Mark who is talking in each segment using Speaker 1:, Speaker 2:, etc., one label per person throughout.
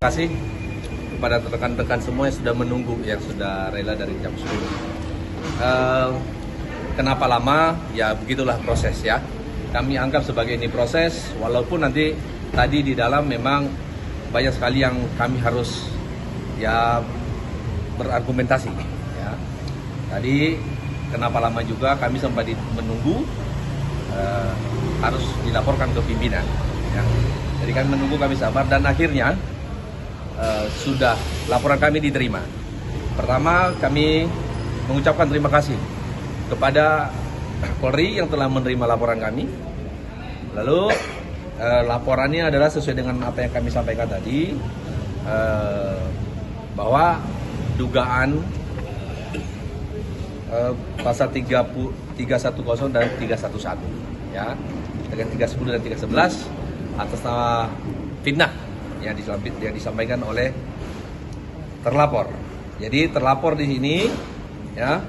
Speaker 1: kasih kepada rekan-rekan semua yang sudah menunggu, yang sudah rela dari jam 10. Kenapa lama? Ya begitulah proses ya. Kami anggap sebagai ini proses, walaupun nanti tadi di dalam memang banyak sekali yang kami harus ya berargumentasi ya. Tadi kenapa lama juga kami sempat menunggu harus dilaporkan ke pimpinan ya. Jadi kami menunggu, kami sabar, dan akhirnya sudah laporan kami diterima. Pertama, kami mengucapkan terima kasih kepada Polri yang telah menerima laporan kami. Lalu laporannya adalah sesuai dengan apa yang kami sampaikan tadi, bahwa dugaan pasal 310 dan 311 ya, dengan 310 dan 311 atas nama fitnah yang disampaikan oleh terlapor. Jadi terlapor di sini ya,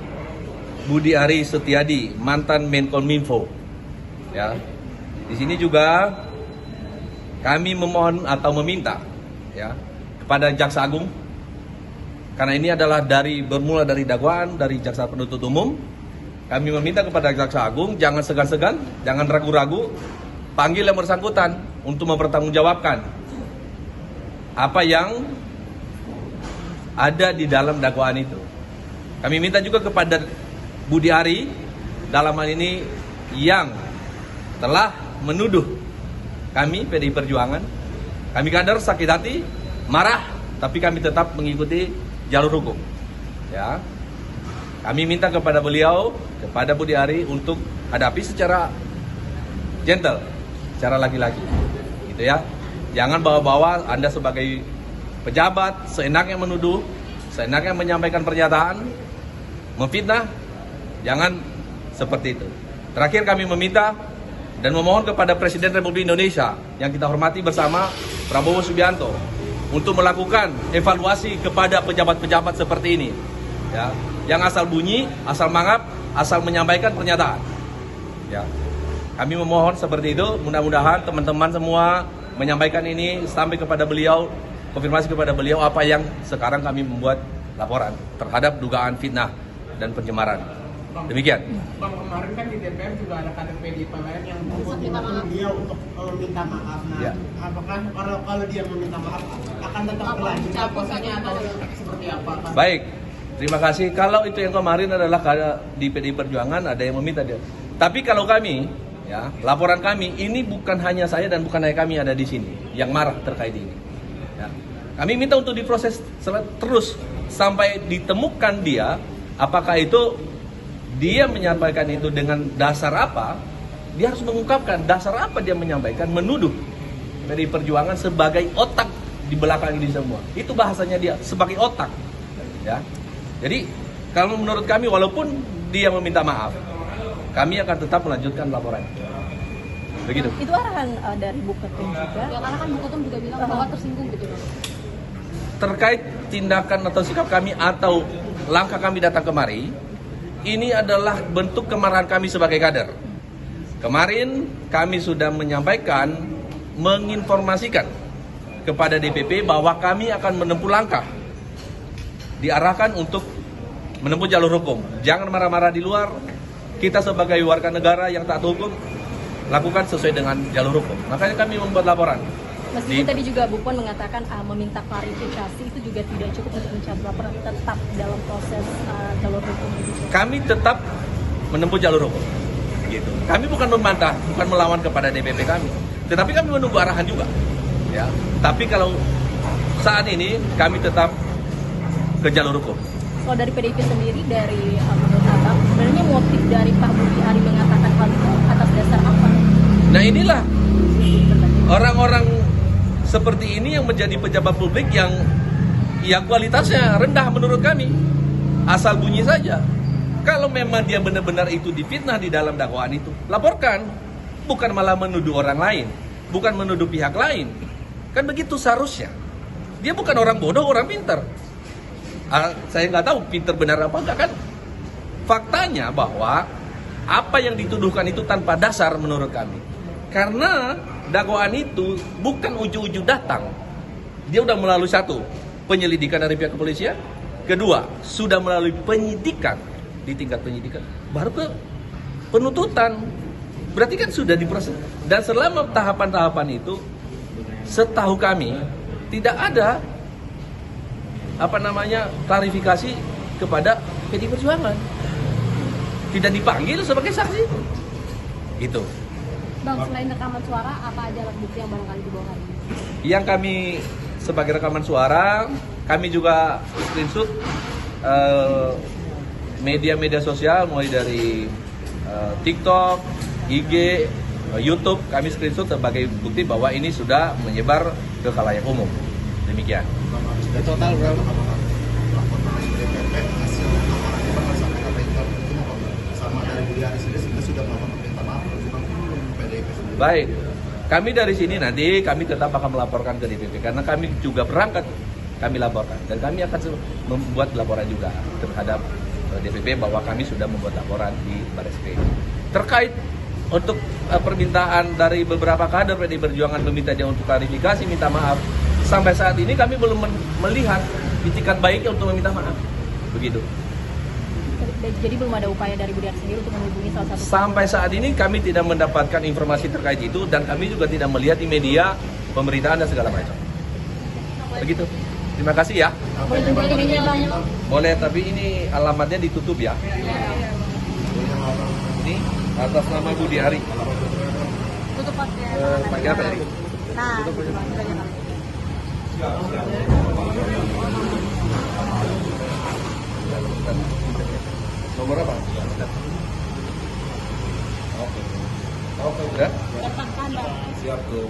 Speaker 1: Budi Ari Setiadi, mantan Menkominfo. Ya. Di sini juga kami memohon atau meminta ya kepada Jaksa Agung, karena ini adalah bermula dari dakwaan dari Jaksa Penuntut Umum. Kami meminta kepada Jaksa Agung jangan segan-segan, jangan ragu-ragu, panggil yang bersangkutan untuk mempertanggungjawabkan apa yang ada di dalam dakwaan itu. Kami minta juga kepada Budi Ari dalam hal ini yang telah menuduh kami PDI Perjuangan, kami kader sakit hati, marah, tapi kami tetap mengikuti jalur hukum. Ya, kami minta kepada beliau, kepada Budi Ari untuk hadapi secara gentle, secara laki-laki, gitu ya. Jangan bawa-bawa Anda sebagai pejabat seenaknya menuduh, seenaknya menyampaikan pernyataan, memfitnah. Jangan seperti itu. Terakhir kami meminta dan memohon kepada Presiden Republik Indonesia yang kita hormati bersama, Prabowo Subianto, untuk melakukan evaluasi kepada pejabat-pejabat seperti ini ya, yang asal bunyi, asal mangap, asal menyampaikan pernyataan ya. Kami memohon seperti itu. Mudah-mudahan teman-teman semua menyampaikan ini sampai kepada beliau, konfirmasi kepada beliau apa yang sekarang kami membuat laporan terhadap dugaan fitnah dan pencemaran. Demikian.
Speaker 2: Bang, kemarin kan di DPR juga ada kader PDI lain yang meminta dia untuk meminta maaf. Nah, ya. Apakah kalau dia meminta maaf akan tetap berlanjut posisinya atau seperti apa?
Speaker 1: Baik, terima kasih. Kalau itu yang kemarin adalah di PDI Perjuangan ada yang meminta dia. Tapi kalau kami, ya, laporan kami ini bukan hanya saya dan bukan hanya kami ada di sini yang marah terkait ini. Ya. Kami minta untuk diproses terus sampai ditemukan dia, apakah itu dia menyampaikan itu dengan dasar apa. Dia harus mengungkapkan dasar apa dia menyampaikan, menuduh PDI Perjuangan sebagai otak di belakang ini semua. Itu bahasanya dia, sebagai otak. Ya. Jadi kalau menurut kami, walaupun dia meminta maaf, kami akan tetap melanjutkan laporan. Begitu.
Speaker 3: Itu arahan dari Bu Ketum juga.
Speaker 2: Ya, karena kan Bu Ketum juga bilang bahwa tersinggung gitu.
Speaker 1: Terkait tindakan atau sikap kami atau langkah kami datang kemari, ini adalah bentuk kemarahan kami sebagai kader. Kemarin kami sudah menyampaikan, menginformasikan kepada DPP bahwa kami akan menempuh langkah, diarahkan untuk menempuh jalur hukum. Jangan marah-marah di luar. Kita sebagai warga negara yang taat hukum, lakukan sesuai dengan jalur hukum. Makanya kami membuat laporan.
Speaker 3: Meskipun tadi juga Bu Puan mengatakan meminta klarifikasi, itu juga tidak cukup untuk mencabut laporan, tetap dalam proses jalur hukum.
Speaker 1: Kami tetap menempuh jalur hukum. Gitu. Kami bukan membantah, bukan melawan kepada DPP kami, tetapi kami menunggu arahan juga. Ya. Tapi kalau saat ini kami tetap ke jalur hukum.
Speaker 3: Kalau dari PDIP sendiri, dari menurut Abang, sebenarnya motif dari Pak Budi Ari mengatakan hal itu atas dasar apa?
Speaker 1: Nah inilah orang-orang seperti ini yang menjadi pejabat publik yang kualitasnya rendah menurut kami. Asal bunyi saja. Kalau memang dia benar-benar itu difitnah di dalam dakwaan itu, laporkan. Bukan malah menuduh orang lain, bukan menuduh pihak lain. Kan begitu seharusnya. Dia bukan orang bodoh, orang pintar. Saya nggak tahu pintar benar apa enggak kan. Faktanya bahwa apa yang dituduhkan itu tanpa dasar menurut kami. Karena dakwaan itu bukan ujuk-ujuk datang. dia udah melalui satu penyelidikan dari pihak kepolisian, kedua sudah melalui penyidikan di tingkat penyidikan, baru ke penuntutan. Berarti kan sudah diproses. Dan selama tahapan-tahapan itu, setahu kami tidak ada klarifikasi kepada PDI Perjuangan. Tidak dipanggil sebagai saksi. Itu.
Speaker 3: Bang, selain rekaman suara, apa aja alat bukti yang barangkali dibawa hari ini?
Speaker 1: Yang kami sebagai rekaman suara, kami juga screenshot media-media sosial mulai dari TikTok, IG, YouTube, kami screenshot sebagai bukti bahwa ini sudah menyebar ke khalayak umum. Demikian.
Speaker 2: Di total berapa?
Speaker 1: Baik, kami dari sini nanti kami tetap akan melaporkan ke DPP karena kami juga berangkat, kami laporkan dan kami akan membuat laporan juga terhadap DPP bahwa kami sudah membuat laporan di Bareskrim. Terkait untuk permintaan dari beberapa kader PDI Perjuangan meminta dia untuk klarifikasi, minta maaf. Sampai saat ini kami belum melihat itikat baiknya untuk meminta maaf. Begitu.
Speaker 3: Jadi belum ada upaya dari Budi Ari sendiri untuk menghubungi salah satu.
Speaker 1: Sampai saat ini kami tidak mendapatkan informasi terkait itu dan kami juga tidak melihat di media pemberitaan dan segala macam. Begitu. Terima kasih ya.
Speaker 3: Boleh tunjukin ini Bang?
Speaker 1: Boleh, tapi ini alamatnya ditutup ya. Ini atas nama Budi Ari.
Speaker 3: Tutup
Speaker 1: Pakai apa ini?
Speaker 3: Nah,
Speaker 1: Nomor apa? Oke. Oke, udah?
Speaker 3: katakan Bang.
Speaker 1: Siap tuh.